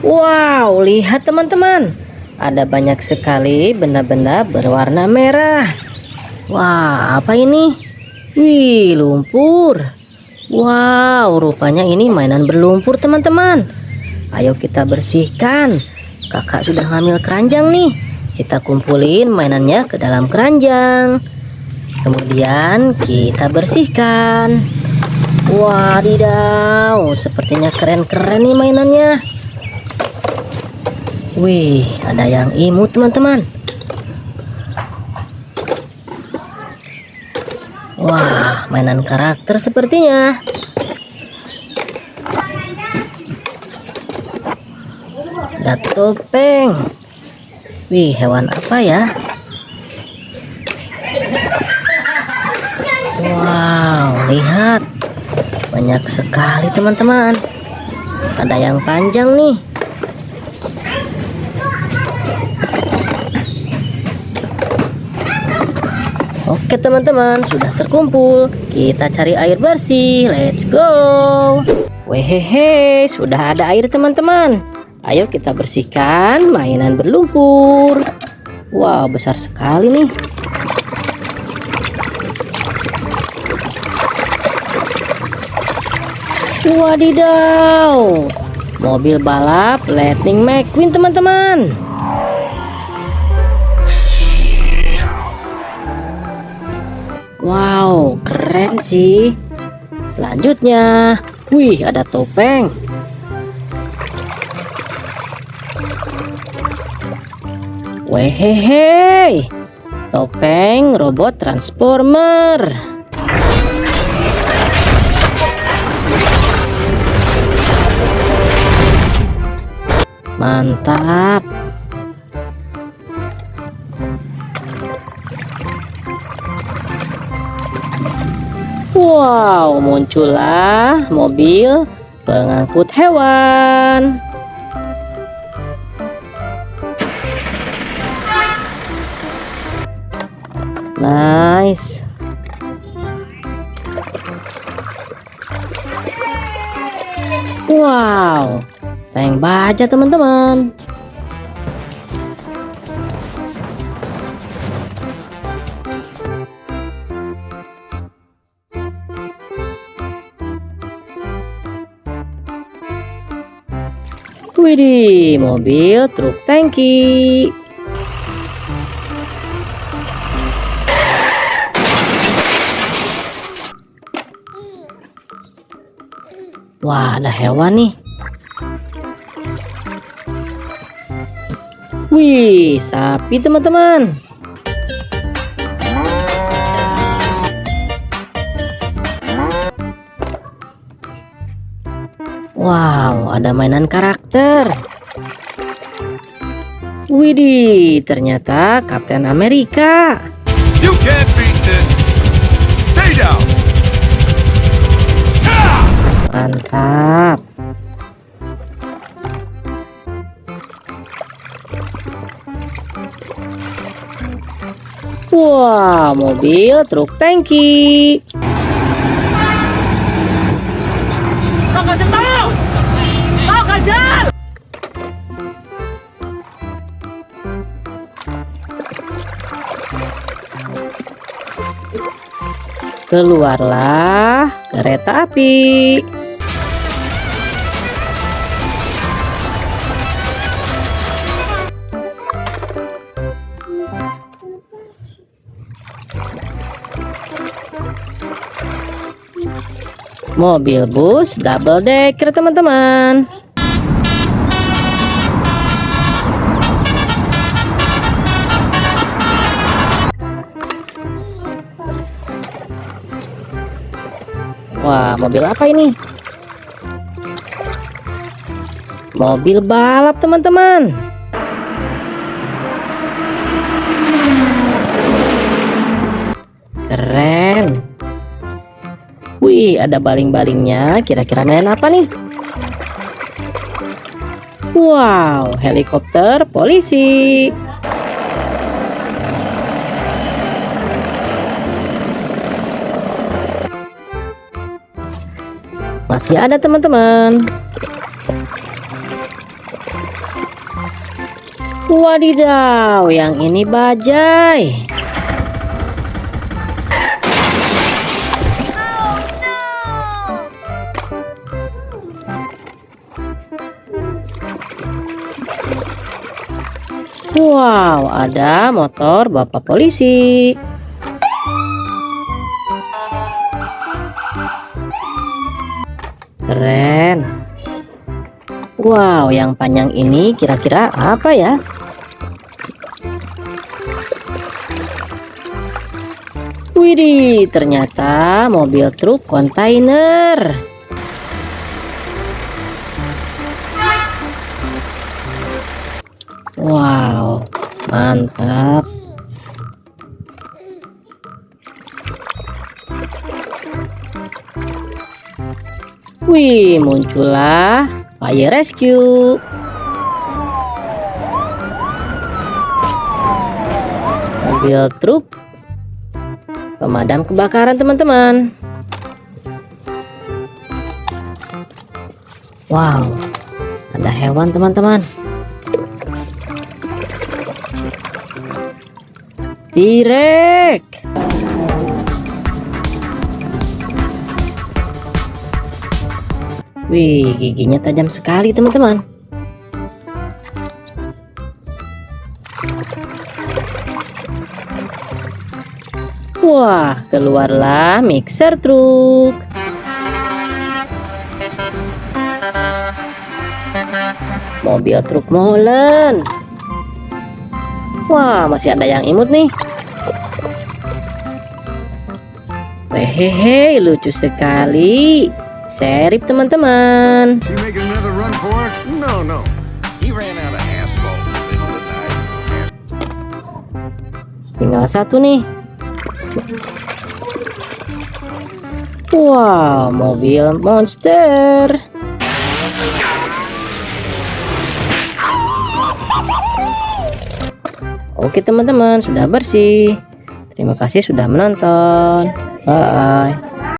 Wow, lihat teman-teman, ada banyak sekali benda-benda berwarna merah. Wah, apa ini? Wih, lumpur. Wow, rupanya ini mainan berlumpur teman-teman. Ayo kita bersihkan. Kakak sudah ngambil keranjang nih. Kita kumpulin mainannya ke dalam keranjang. Kemudian kita bersihkan. Wadidaw, sepertinya keren-keren nih mainannya. Wih, ada yang imut teman-teman. Wah, mainan karakter sepertinya. Ada topeng. Wih, hewan apa ya? Wow, lihat. Banyak sekali teman-teman. Ada yang panjang nih. Oke teman-teman, sudah terkumpul. Kita cari air bersih. Let's go. Wehehe, sudah ada air teman-teman. Ayo kita bersihkan mainan berlumpur. Wow, besar sekali nih. Wadidaw, mobil balap Lightning McQueen teman-teman. Wow, keren sih. Selanjutnya, wih, ada topeng. Wehehe, topeng robot transformer. Mantap. Wow, muncullah mobil pengangkut hewan. Nice. Wow, tank baja teman-teman. Widih, mobil truk tangki. Wah, ada hewan nih. Wih, sapi teman-teman. Wow, ada mainan karakter. Widih, ternyata Kapten Amerika. You can't beat this. Stay down. Mantap. Wah, mobil truk tangki. Keluarlah kereta api. Mobil bus double decker teman-teman. Wah, mobil apa ini? Mobil balap teman-teman. Keren. Wih, ada baling-balingnya. Kira-kira main apa nih? Wow, helikopter polisi. Masih ada teman-teman. Wadidaw, yang ini bajai. Wow, ada motor Bapak polisi. Keren. Wow, yang panjang ini kira-kira apa ya? Widih, ternyata mobil truk kontainer. Wow, mantap. Wih, muncullah fire rescue. Mobil truk pemadam kebakaran, teman-teman. Wow, ada hewan, teman-teman. T-Rex. Wih, giginya tajam sekali, teman-teman. Wah, keluarlah mixer truk. Mobil truk molen. Wah, masih ada yang imut nih. Hehehe, lucu sekali. Serip, teman-teman. You making another run for it? No, no. He ran out of asphalt in the middle of the night. Tinggal satu nih. Wow, mobil monster. Oke, teman-teman, sudah bersih. Terima kasih sudah menonton. Bye.